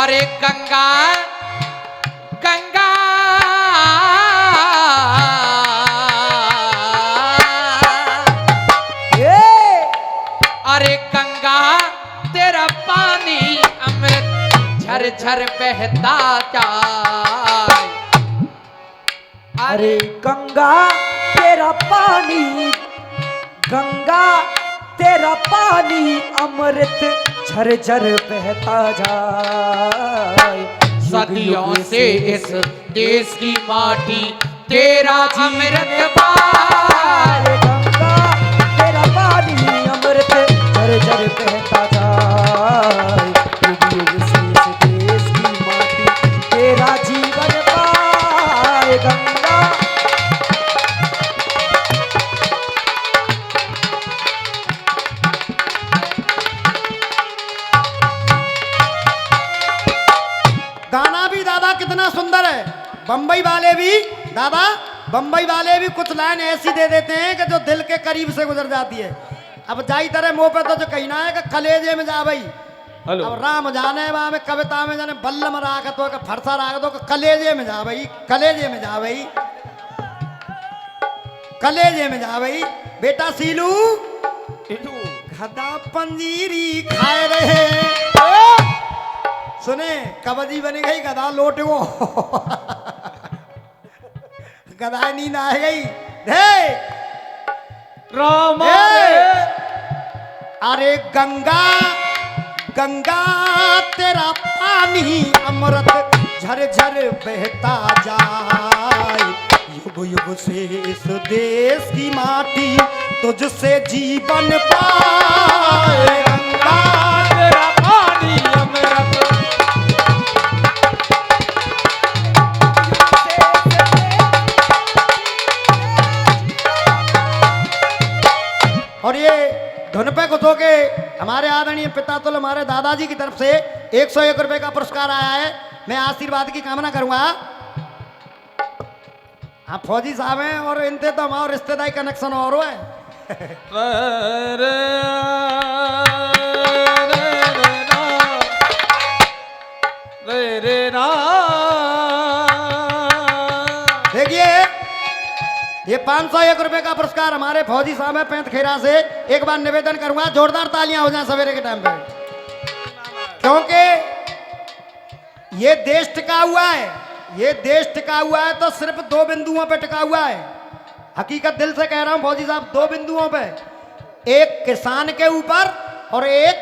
अरे गंगा गंगा अरे गंगा तेरा पानी अमृत झर झर बहता जाए। अरे गंगा तेरा पानी, गंगा तेरा पानी अमृत झर झर बहता जाए। सदियों से इस देश की माटी तेरा अमृत पार। गंगा तेरा पानी अमृत झर झर बहता जाए। युग युग से इस देश की माटी तेरा जीवन पाए। गंगा गाना भी दादा कितना सुंदर है। बम्बई वाले भी दादा, बम्बई वाले भी कुछ लाइन ऐसी दे देते हैं कि जो दिल के करीब से गुजर जाती है। अब जाई तरह मुंह पे तो जो कहना है कि कलेजे में जा भाई। अब राम जाने वहां में कविता में जाने बल्लम राख तो फरसा राख दो, कलेजे में जा भाई, कलेजे में जा भाई, कलेजे में जा भाई। बेटा सीलू गधा पंजीरी खाए रहे, सुने कबजी बनी गई गधा लोट वो गधा नींद आ गई हे राम अरे गंगा गंगा तेरा पानी अमृत झर झर बहता जाए। युग युग से इस देश की माटी तुझसे जीवन पाए। गंगा तेरा पानी अमृत और ये धुन पे कुछ के हमारे आदरणीय पिता तुल हमारे दादाजी की तरफ से 101 रुपए का पुरस्कार आया है। मैं आशीर्वाद की कामना करूंगा। हाँ फौजी साहब हैं और इनसे तो हमारा रिश्तेदारी कनेक्शन और है। देखिए ये 501 रुपए का पुरस्कार हमारे फौजी साहब है पैंत खेरा से। एक बार निवेदन करूंगा जोरदार तालियां हो जाएं सवेरे के टाइम पे, क्योंकि ये देश टिका हुआ है। ये देश टिका हुआ है तो सिर्फ 2 बिंदुओं पे टिका हुआ है। हकीकत दिल से कह रहा हूं फौजी साहब, 2 बिंदुओं पे, एक किसान के ऊपर और एक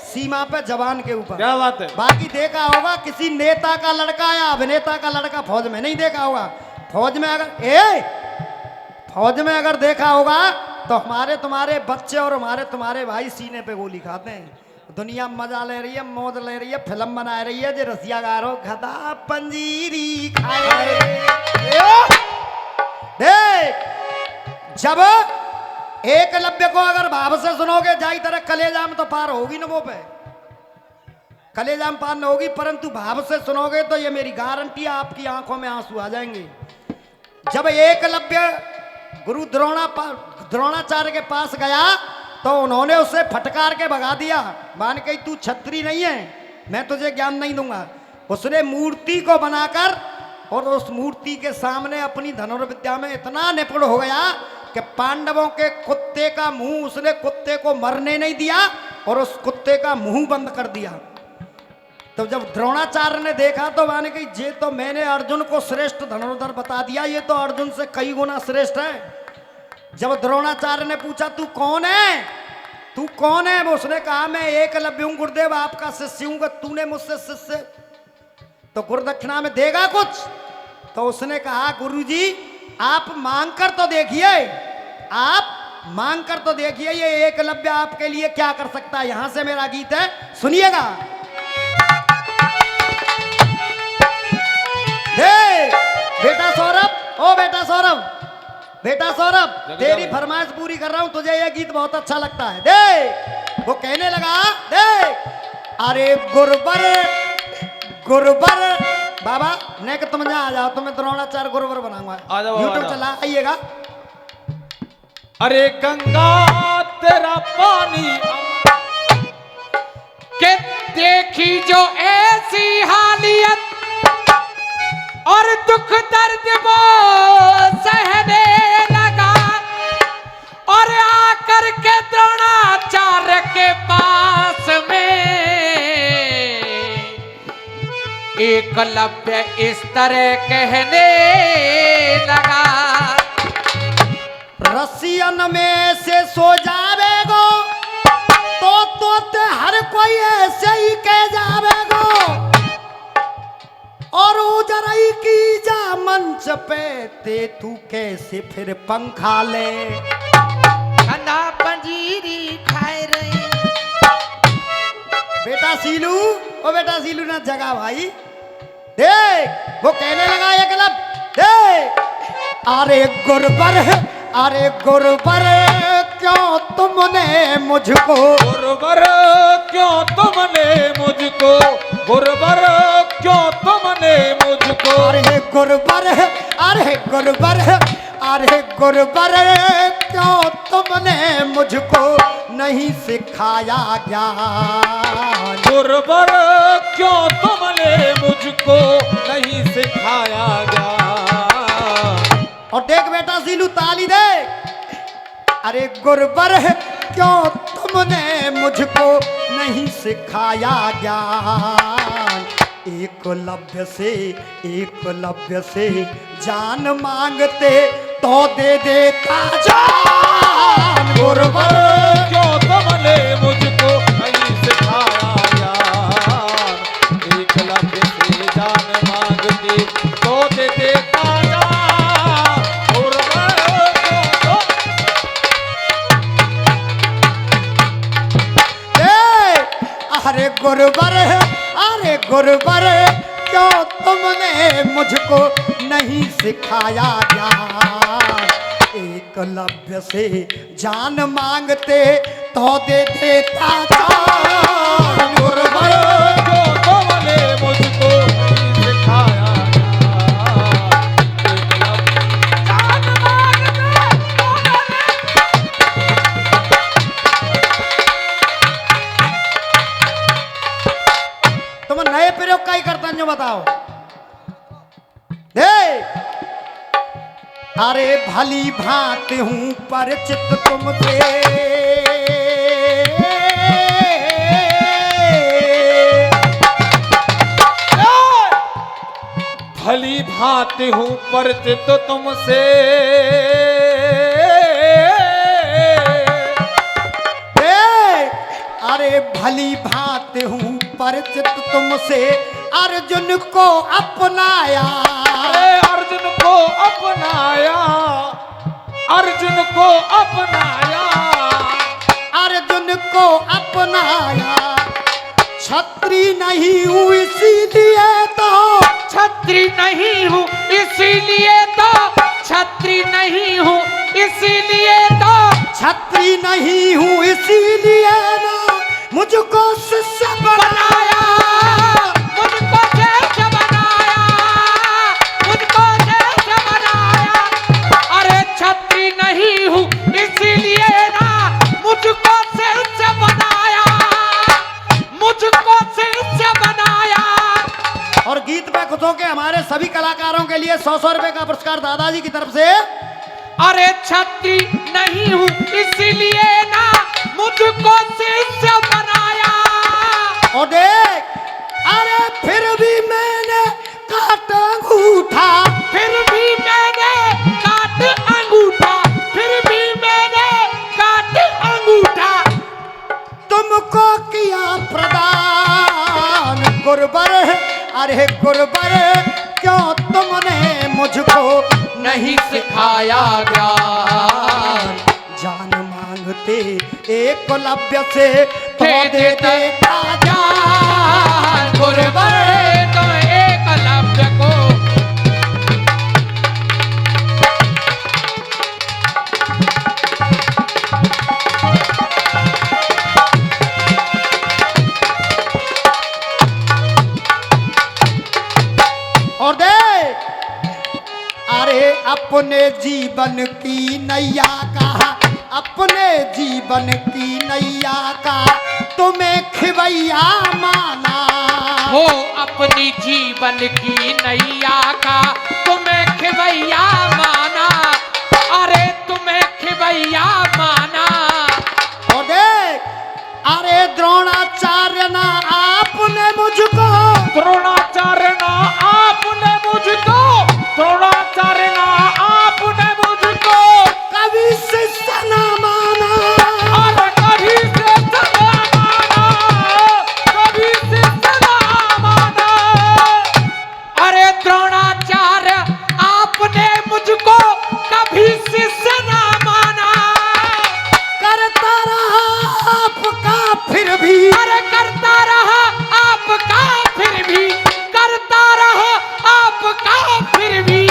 सीमा पे जवान के ऊपर। क्या बात है। बाकी देखा होगा किसी नेता का लड़का या अभिनेता का लड़का फौज में नहीं देखा होगा। फौज में अगर देखा होगा तो हमारे तुम्हारे बच्चे और हमारे तुम्हारे भाई सीने पे गोली खाते हैं। दुनिया मजा ले रही है, मौज ले रही है, फिल्म बना रही है। जो रसिया गारो गधा पंजीरी खाए देख। जब एकलव्य को अगर भाव से सुनोगे जाई तरह कलेजा में तो पार होगी ना, वो पे कलेजा में पार न होगी, परंतु भाव से सुनोगे तो ये मेरी गारंटी है आपकी आंखों में आंसू आ जाएंगे। जब एकलव्य गुरु द्रोणाचार्य के पास गया तो उन्होंने उसे फटकार के भगा दिया। मान के तू छत्री नहीं है, मैं तुझे ज्ञान नहीं दूंगा। उसने मूर्ति को बनाकर और उस मूर्ति के सामने अपनी धनुर्विद्या में इतना निपुण हो गया कि पांडवों के कुत्ते का मुंह, उसने कुत्ते को मरने नहीं दिया और उस कुत्ते का मुंह बंद कर दिया। तो जब द्रोणाचार्य ने देखा तो माने कि ये तो मैंने अर्जुन को श्रेष्ठ धनुर्धर बता दिया, ये तो अर्जुन से कई गुना श्रेष्ठ है। जब द्रोणाचार्य ने पूछा तू कौन है, तू कौन है, उसने कहा मैं एकलव्य हूं गुरुदेव, आपका शिष्य हूं। तूने मुझसे शिष्य तो गुरुदक्षिणा में देगा कुछ? तो उसने कहा गुरुजी आप मांग कर तो देखिए, आप मांग कर तो देखिए ये एकलव्य आपके लिए क्या कर सकता है। यहां से मेरा गीत है, सुनिएगा। बेटा सौरभ, ओ बेटा सौरभ, बेटा सौरभ तेरी फरमाइश पूरी कर रहा हूं, तुझे यह गीत बहुत अच्छा लगता है। देख वो कहने लगा, देख अरे गुरुबर गुरुबर बाबा ने कि तुम यहाँ आ जाओ, तुम्हें द्रोणाचार्य गुरुवर बनाऊंगा। यूट्यूब चला आइएगा। अरे गंगा तेरा पानी के देखी जो ऐसी ऐसी हालियत और दुख दर्द वो सहने लगा और आकर के द्रोणाचार्य के पास में एकलव्य इस तरह कहने लगा। रसियन में से सो जावेगो तो ते हर कोई ऐसे ही कह जावेगो और उजरई की जा मंच पे ते तू कैसे फिर पंखा ले ठंडा पंजीरी खाए रही। बेटा सीलू, ओ बेटा सीलू ना जगा भाई, देख वो कहने लगा एकलव्य, देख अरे गुरबर, अरे गुरबर क्यों तुमने मुझको, गुरबर क्यों तुमने मुझको, गुरबर क्यों तुमने मुझको, अरे गुरबर, अरे गुरबर, अरे गुरबर क्यों तुमने मुझको नहीं सिखाया ज्ञान, गुरबर क्यों तुमने मुझको नहीं सिखाया ज्ञान। और देख बेटा सीलू ताली दे, अरे गुरबर क्यों तुमने मुझको नहीं सिखाया ज्ञान, एकलव्य से जान मांगते तो दे देता जान, गुरबर क्यों तुमने मुझको नहीं सिखाया ज्ञान, एकलव्य से जान मांगते तो दे देता जान, गुरबर क्यों अरे गुरबर, अरे गुरबर क्यों तुमने मुझको नहीं सिखाया ज्ञान, एकलव्य से जान मांगते तो दे देता जान, गुरबर क्यों तुमने मुझको नहीं सिखाया ज्ञान, जान मांगते तुम नए प्रयोग का ही करता जो बताओ। देख अरे भली भांति हूं परिचित तुमसे, भली भांति हूँ परिचित तुमसे, अरे भली भांति हूँ परिचित तुमसे, अर्जुन को अपनाया, अर्जुन को अपनाया, अर्जुन को अपनाया, अर्जुन को अपनाया, छत्री नहीं हूँ इसीलिए तो, छत्री नहीं हूँ इसीलिए तो, छत्री नहीं हूँ इसीलिए तो, छत्री नहीं हूँ इसीलिए ना मुझको शिष्य बनाया, मुझको शिष्य बनाया, मुझको शिष्य बनाया, अरे छत्री नहीं हूँ इसीलिए ना मुझको शिष्य बनाया, मुझको शिष्य बनाया। और गीत पे खुश होके हमारे सभी कलाकारों के लिए 100 रुपए का पुरस्कार दादाजी की तरफ से। अरे छत्री नहीं हूँ इसीलिए ना मुझको शिष्य बनाया, और देख अरे फिर भी मैंने काट अंगूठा, फिर भी मैंने काट अंगूठा, फिर भी मैंने काट अंगूठा, तुमको किया प्रदान, गुरबर अरे गुरबर क्यों तुमने मुझको नहीं सिखाया ज्ञान, जान मांगते एकलव्य से तो दे दे देता जान, गुरबर तो एकलव्य को। और देख अरे अपने जीवन की नैया का, अपने जीवन की नैया का तुम्हें खिवैया माना, हो अपनी जीवन की नैया का तुम्हें खिवैया माना, अरे तुम्हें खिवैया माना। और देख, अरे द्रोणाचार्य ना आपने मुझको, द्रोणाचार्य ना आपने मुझको, द्रोणाचार्य ना आपने मुझको कभी शिष्य ना माना, अरे कभी शिष्य ना माना, कभी शिष्य ना माना। अरे द्रोणाचार्य आपने मुझको कभी शिष्य ना माना। करता रहा आपका फिर भी, अरे करता रहा आपका फिर भी, करता रहा आपका फिर भी।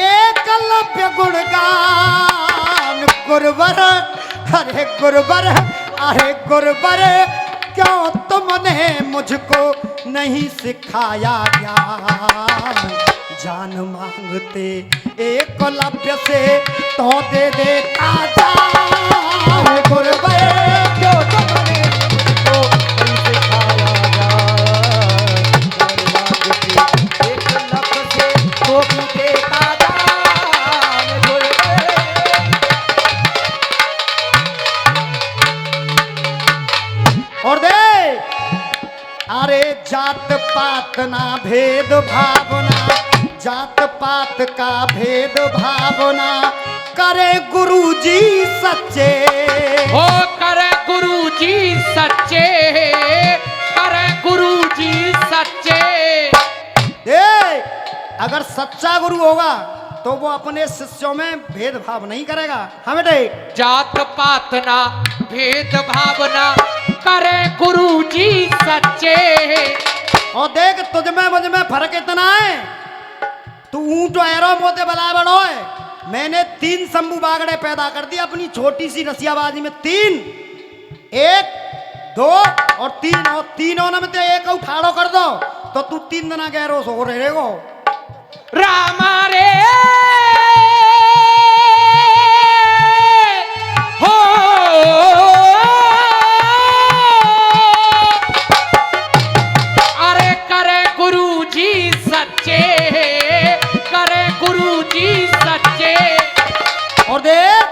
एकलव्य गुणगान गुरुवर, अरे गुरुवर, अरे गुरुवर, क्यों तुमने मुझको नहीं सिखाया ज्ञान। जान मांगते एकलव्य से तो दे देता जान। गुरुवर, क्यों तुमने मुझको नहीं सिखाया ज्ञान। जान मांगते एकलव्य से तो भी देता जान। गुरुवर, और दे, अरे जात पात ना भेद भावना, जात पात का भेद भावना करे गुरुजी सच्चे। हो करे गुरुजी सच्चे, करे गुरुजी सच्चे। देख, अगर सच्चा गुरु होगा तो वो अपने शिष्यों में भेदभाव नहीं करेगा। हमें देख, जात पात ना भेद भावना करे गुरुजी सच्चे। और देख, तुझ में मुझ में फर्क इतना है, तू ऊंट एरो मोते बला बड़ो है। मैंने 3 शंभू बागड़े पैदा कर दिए अपनी छोटी सी रसियाबाजी में। 3, 1, 2 और 3, और तीनों में ते एक उठाड़ो कर दो तो तू 3 दिन गहरो सो रहेगो। रामा रे हो, अरे करे गुरुजी सच्चे, करे गुरुजी सच्चे। और देख,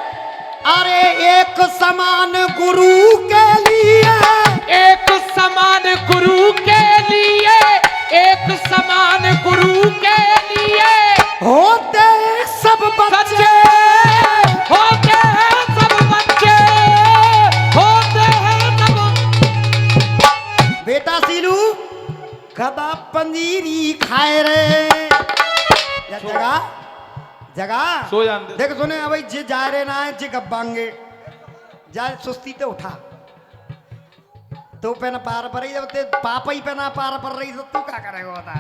अरे एक समान गुरु के लिए, एक समान गुरु के लिए, एक समान गुरु के लिए होते हैं सब बच्चे, सच्चे, होते हैं सब बच्चे, होते हैं सब। बेटा सीलू गदा पंजीरी खाए रे या जगह जगह सो जान दे। देख सुने अब जे जा रे ना है जे गब्बांगे जा सुस्ती ते उठा तो पे ना पार पर जब ते पापा ही पे ना पार पर रही तो तू क्या करेगा बता।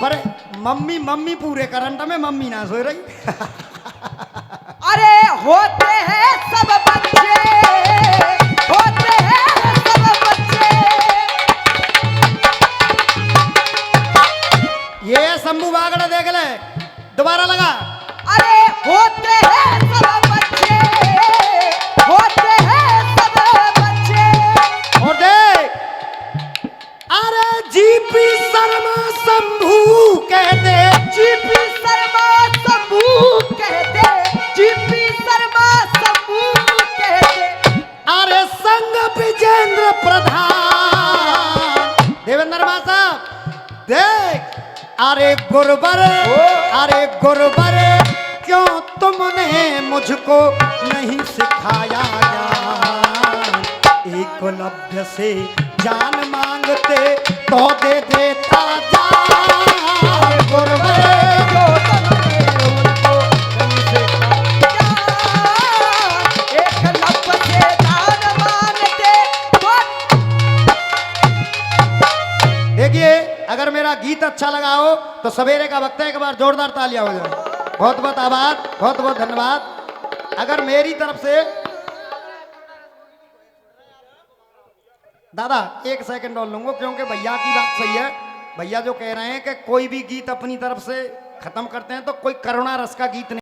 पर मम्मी मम्मी पूरे करंट में मम्मी ना सो रही। अरे होते हैं सब बच्चे, होते हैं सब बच्चे। ये शंभू बागड़ा देख ले, दोबारा लगा। अरे होते हैं सब बच्चे, होते हैं सब बच्चे। और देख, अरे जीपी शर्मा शंभू कहते, जीपी शर्मा शंभू कहते, जीपी शर्मा शंभू कहते। अरे संग विजेंद्र प्रधान देवेंद्र मा साहब देख, अरे गुरुवर, अरे गुरुवर, क्यों तुमने मुझको नहीं सिखाया ज्ञान। एकलव्य से जान मांगते तो दे देता जान। गुरुवर, क्यों तुमने मुझको नहीं सिखाया। एकलव्य से जान मांगते तो। देखिए, अगर मेरा गीत अच्छा लगा हो तो सवेरे का वक्त है, एक बार जोरदार तालियां हो जाए। बहुत बहुत आभार, बहुत बहुत धन्यवाद। अगर मेरी तरफ से दादा 1 सेकंड और लूंगा क्योंकि भैया की बात सही है। भैया जो कह रहे हैं कि कोई भी गीत अपनी तरफ से खत्म करते हैं तो कोई करुणा रस का गीत नहीं।